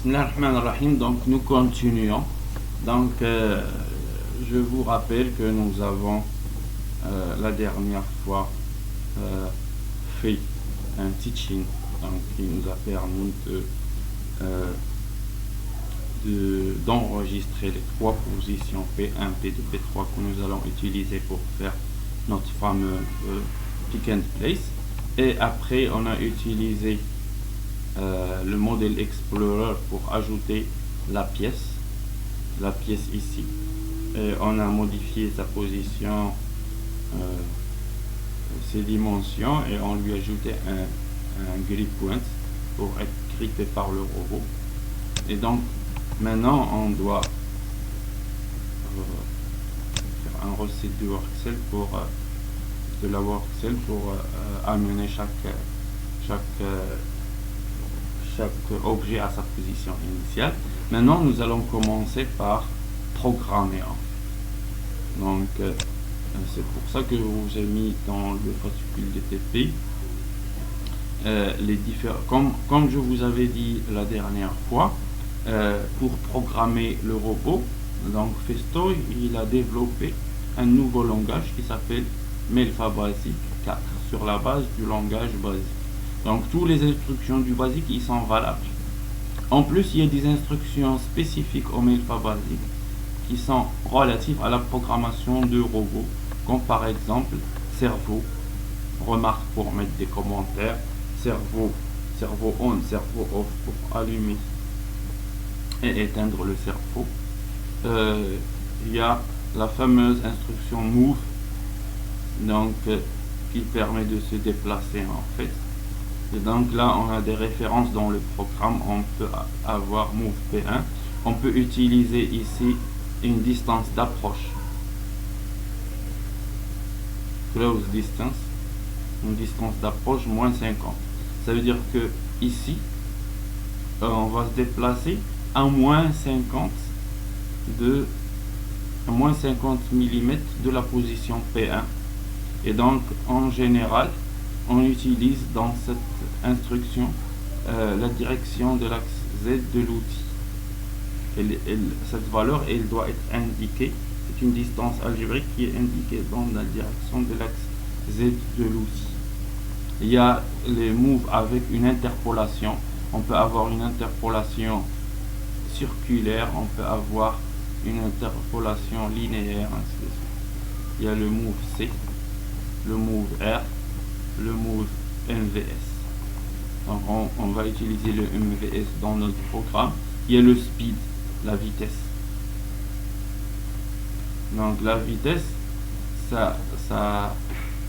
Bismillahirrahmanirrahim. Donc nous continuons. Donc je vous rappelle que nous avons la dernière fois fait un teaching qui nous a permis d'enregistrer les trois positions P1, P2, P3 que nous allons utiliser pour faire notre fameux pick and place. Et après on a utilisé le modèle Explorer pour ajouter la pièce ici, et on a modifié sa position, ses dimensions, et on lui a ajouté un grip point pour être grippé par le robot. Et donc maintenant on doit faire un reset de workcell pour amener chaque objet à sa position initiale. Maintenant nous allons commencer par programmer. Donc c'est pour ça que je vous ai mis dans le fascicule DTP les différents, comme je vous avais dit la dernière fois, pour programmer le robot. Donc Festo il a développé un nouveau langage qui s'appelle Melfa Basic 4 sur la base du langage basique. Donc toutes les instructions du basique ils sont valables. En plus il y a des instructions spécifiques au Melfa Basic qui sont relatives à la programmation de robots, comme par exemple cerveau, remarque pour mettre des commentaires, cerveau on, cerveau off pour allumer et éteindre le cerveau. Il y a la fameuse instruction move, donc qui permet de se déplacer en fait. Et donc là on a des références dans le programme. On peut avoir move P1, on peut utiliser ici une distance d'approche, close distance, une distance d'approche moins 50. Ça veut dire que ici on va se déplacer à moins 50 mm de la position P1. Et donc en général on utilise dans cette instruction la direction de l'axe Z de l'outil. Cette valeur elle doit être indiquée, c'est une distance algébrique qui est indiquée dans la direction de l'axe Z de l'outil. Il y a les moves avec une interpolation. On peut avoir une interpolation circulaire, on peut avoir une interpolation linéaire, ainsi de suite. Il y a le move C, le move R, le move MVS. Donc on va utiliser le MVS dans notre programme. Il y a le speed, la vitesse. Donc la vitesse, ça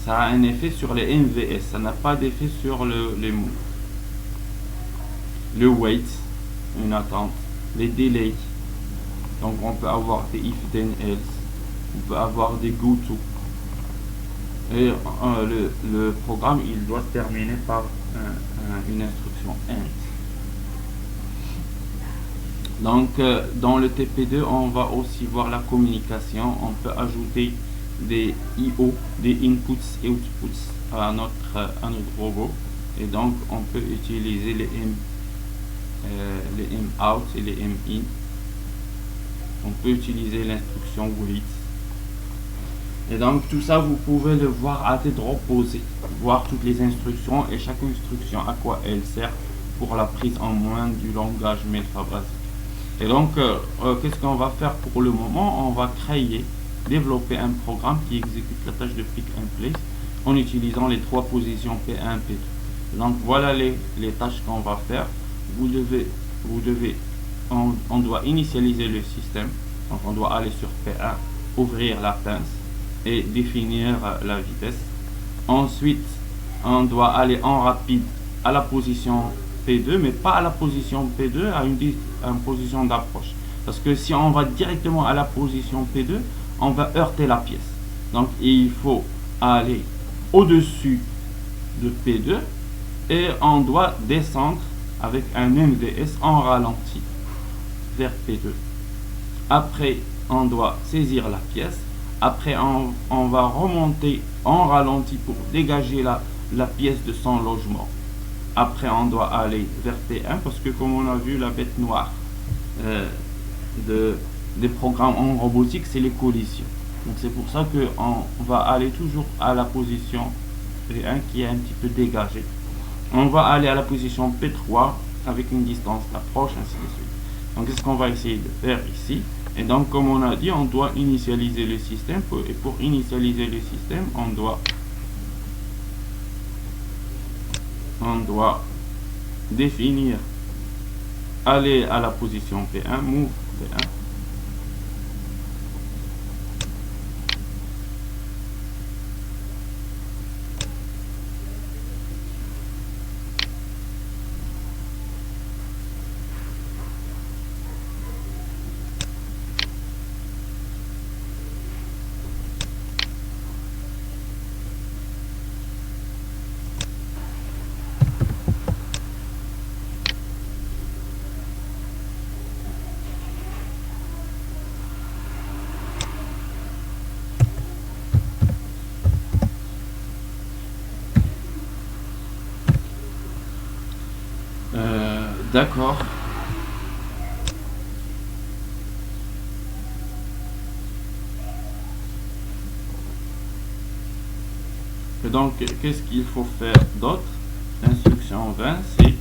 a un effet sur les MVS, ça n'a pas d'effet sur les moves. Le wait, une attente. Les delays, donc on peut avoir des if then else, on peut avoir des go to, et le programme il doit terminer par une instruction end. Donc dans le TP2 on va aussi voir la communication. On peut ajouter des IO, des inputs et outputs à notre robot, et donc on peut utiliser les out et les in. On peut utiliser l'instruction wait. Et donc tout ça vous pouvez le voir à tête reposée, voir toutes les instructions et chaque instruction à quoi elle sert pour la prise en main du langage Melfa Basic. Et donc qu'est-ce qu'on va faire pour le moment? On va développer un programme qui exécute la tâche de pick and place en utilisant les trois positions P1, P2. Donc voilà les tâches qu'on va faire. On doit initialiser le système. Donc on doit aller sur P1, ouvrir la pince et définir la vitesse. Ensuite on doit aller en rapide à la position P2, mais pas à la position P2, à une position d'approche, parce que si on va directement à la position P2 on va heurter la pièce. Donc il faut aller au-dessus de P2 et on doit descendre avec un MVS en ralenti vers P2. Après on doit saisir la pièce. Après on va remonter en ralenti pour dégager la pièce de son logement Après, on doit aller vers P1 parce que comme on a vu, la bête noire des programmes en robotique, c'est les collisions. Donc c'est pour ça qu'on va aller toujours à la position P1 qui est un petit peu dégagée. On va aller à la position P3 avec une distance d'approche, ainsi de suite. Donc c'est ce qu'on va essayer de faire ici. Et donc comme on a dit, on doit initialiser le système. Et pour initialiser le système, on doit définir, aller à la position P1, move P1. D'accord. Et donc, qu'est-ce qu'il faut faire d'autre? Instruction 20, c'est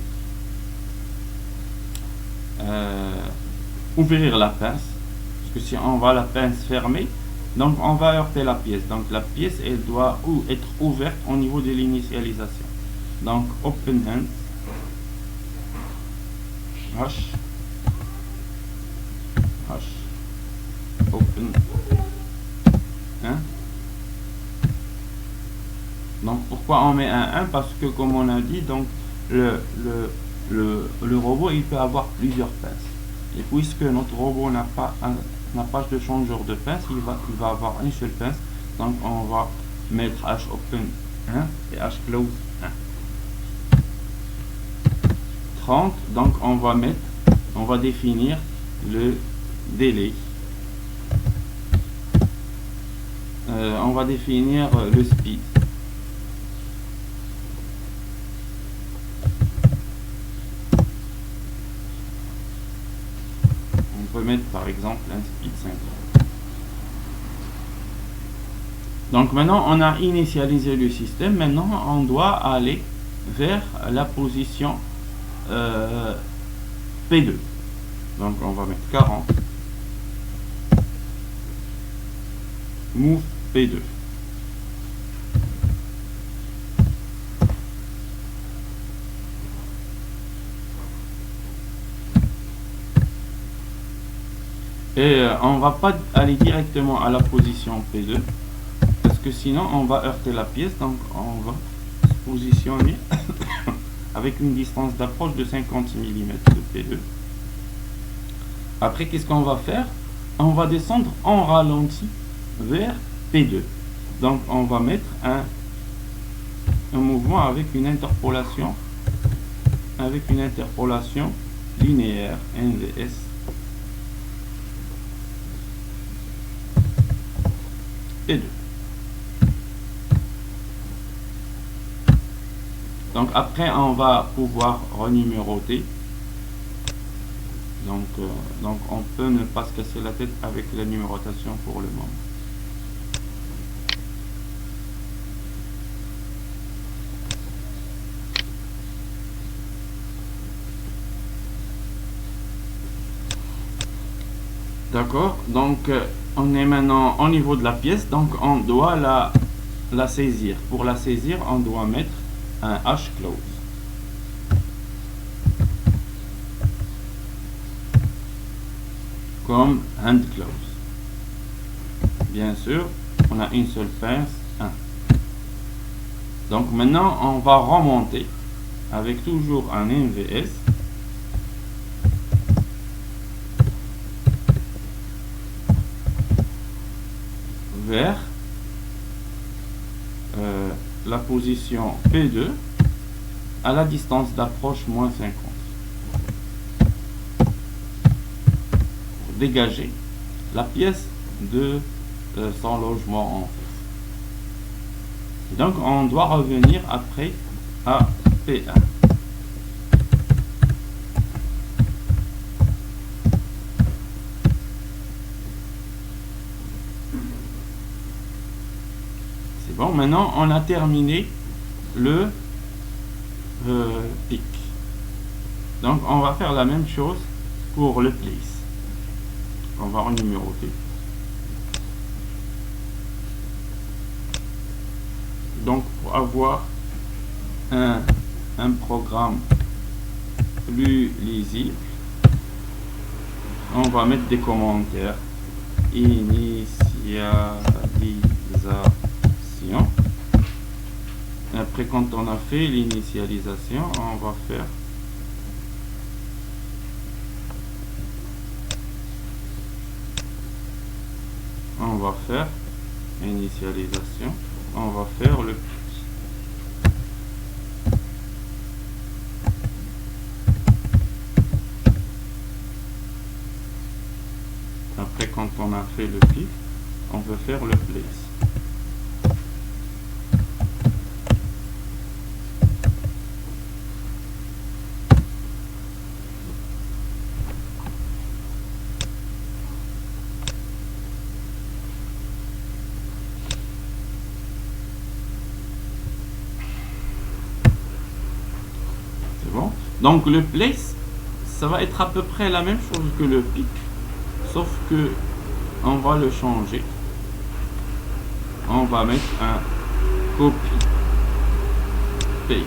ouvrir la pince. Parce que si on va la pince fermée, donc on va heurter la pièce. Donc la pièce, elle doit être ouverte au niveau de l'initialisation. Donc open hand. H open hein? Donc pourquoi on met un 1? Parce que comme on a dit, donc le robot il peut avoir plusieurs pinces, et puisque notre robot n'a pas de changeur de pince, il va avoir une seule pince. Donc on va mettre H open 1 et H close 1. 30, donc on va définir le délai. On va définir le speed. On peut mettre par exemple un speed 50. Donc maintenant on a initialisé le système. Maintenant on doit aller vers la position P2. Donc on va mettre 40, move P2. Et on va pas aller directement à la position P2 parce que sinon on va heurter la pièce. Donc on va se positionner avec une distance d'approche de 50 mm de P2. Après, qu'est-ce qu'on va faire? On va descendre en ralenti vers P2. Donc, on va mettre un mouvement avec une interpolation linéaire, NVS. P2. Donc après on va pouvoir renuméroter. Donc on peut ne pas se casser la tête avec la numérotation pour le moment. D'accord, donc on est maintenant au niveau de la pièce, donc on doit la saisir. Pour la saisir, on doit mettre un H close. Comme hand close. Bien sûr, on a une seule pince, 1. Donc maintenant, on va remonter avec toujours un NVS. Vers la position P2 à la distance d'approche moins 50. Pour dégager la pièce de son logement en face. Donc on doit revenir après à P1. Bon, maintenant on a terminé le pick. Donc on va faire la même chose pour le place. On va renuméroter. Donc pour avoir un programme plus lisible, on va mettre des commentaires. Initialisation. Après, quand on a fait l'initialisation, on va faire initialisation, on va faire le plus. Après, quand on a fait le pic, on peut faire le place. C'est bon. Donc le place, ça va être à peu près la même chose que le pic, sauf que on va le changer. On va mettre un copy paste.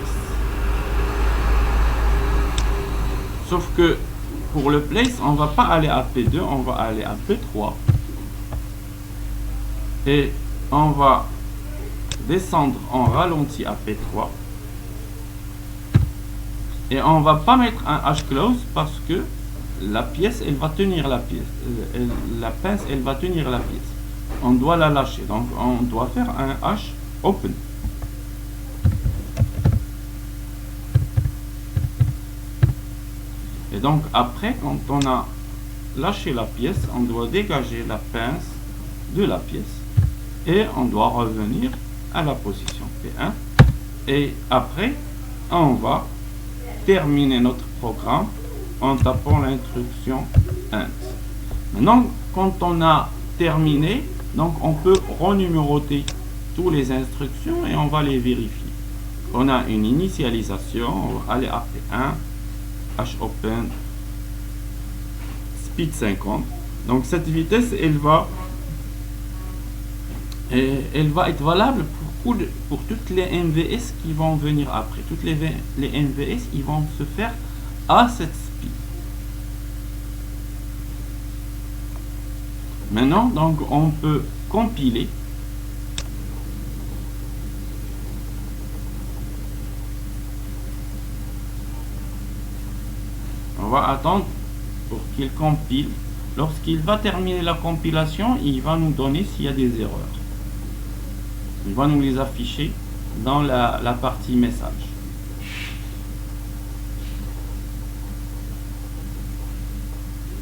Sauf que pour le place, on va pas aller à P2, on va aller à P3. Et on va descendre en ralenti à P3. Et on va pas mettre un H close parce que la pièce, elle va tenir la pièce. La pince, elle va tenir la pièce. On doit la lâcher. Donc, on doit faire un H open. Et donc, après, quand on a lâché la pièce, on doit dégager la pince de la pièce. Et on doit revenir à la position P1. Et après, on va terminer notre programme en tapant l'instruction int. Maintenant, quand on a terminé, donc on peut renuméroter toutes les instructions et on va les vérifier. On a une initialisation, on va aller à P1, hopen, speed 50. Donc cette vitesse, elle va être valable pour toutes les MVS qui vont venir après. Toutes les MVS, ils vont se faire à cette speed. Maintenant, donc, on peut compiler. On va attendre pour qu'il compile. Lorsqu'il va terminer la compilation, il va nous donner s'il y a des erreurs. Il va nous les afficher dans la partie message.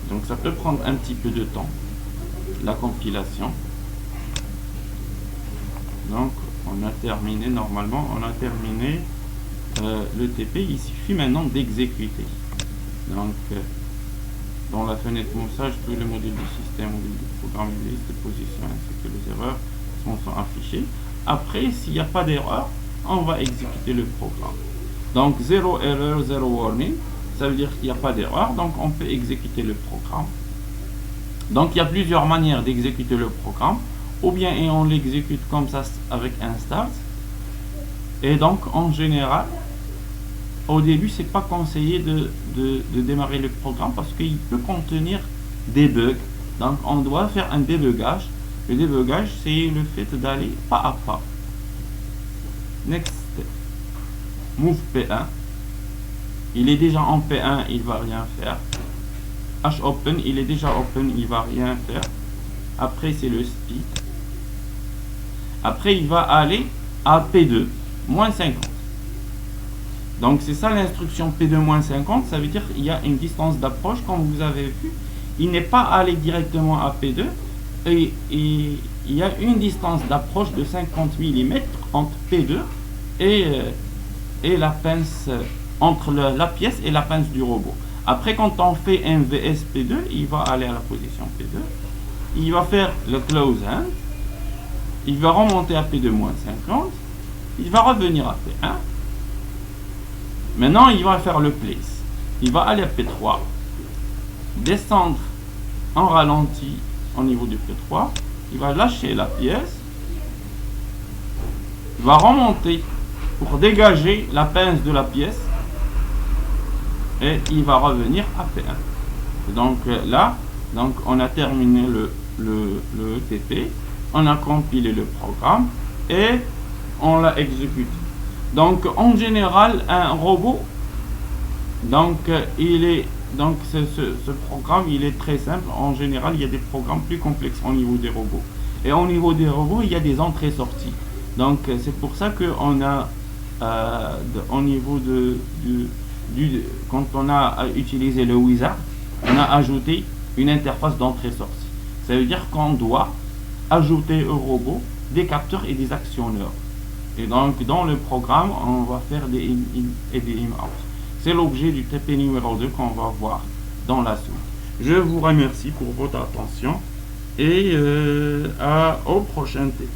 Donc ça peut prendre un petit peu de temps, la compilation. Donc on a terminé, normalement on a terminé le TP. Il suffit maintenant d'exécuter. Donc dans la fenêtre message, tous les modules du système, modules du programme, les listes de position ainsi que les erreurs sont affichées. Après, s'il n'y a pas d'erreur, on va exécuter le programme. Donc 0 erreur, 0 warning, ça veut dire qu'il n'y a pas d'erreur, donc on peut exécuter le programme. Donc il y a plusieurs manières d'exécuter le programme, ou bien on l'exécute comme ça avec un start. Et donc en général, au début, c'est pas conseillé de démarrer le programme parce qu'il peut contenir des bugs. Donc on doit faire un débugage. Le débugage, c'est le fait d'aller pas à pas. Next step. Move P1. Il est déjà en P1, il va rien faire. H open, il est déjà open, il va rien faire. Après, c'est le speed. Après, il va aller à P2, moins 50. Donc, c'est ça l'instruction P2 moins 50. Ça veut dire qu'il y a une distance d'approche, comme vous avez vu. Il n'est pas allé directement à P2. Et il y a une distance d'approche de 50 mm entre P2 et la pince, entre la pièce et la pince du robot. Après, quand on fait MVS P2, il va aller à la position P2. Il va faire le close hand. il va remonter à P2-50, il va revenir à P1. Maintenant, il va faire le place. Il va aller à P3, descendre en ralenti au niveau du P3, il va lâcher la pièce, il va remonter pour dégager la pince de la pièce et il va revenir à P1. Donc là, donc on a terminé le ETP, on a compilé le programme et on l'a exécuté. Donc en général, un robot, donc ce programme il est très simple. En général, il y a des programmes plus complexes au niveau des robots. Et au niveau des robots, il y a des entrées-sorties. Donc c'est pour ça que on a au niveau quand on a utilisé le wizard, on a ajouté une interface d'entrée-sortie. Ça veut dire qu'on doit ajouter au robot des capteurs et des actionneurs. Et donc dans le programme, on va faire des in et des in-out. C'est l'objet du TP numéro 2 qu'on va voir dans la suite. Je vous remercie pour votre attention et au prochain TP.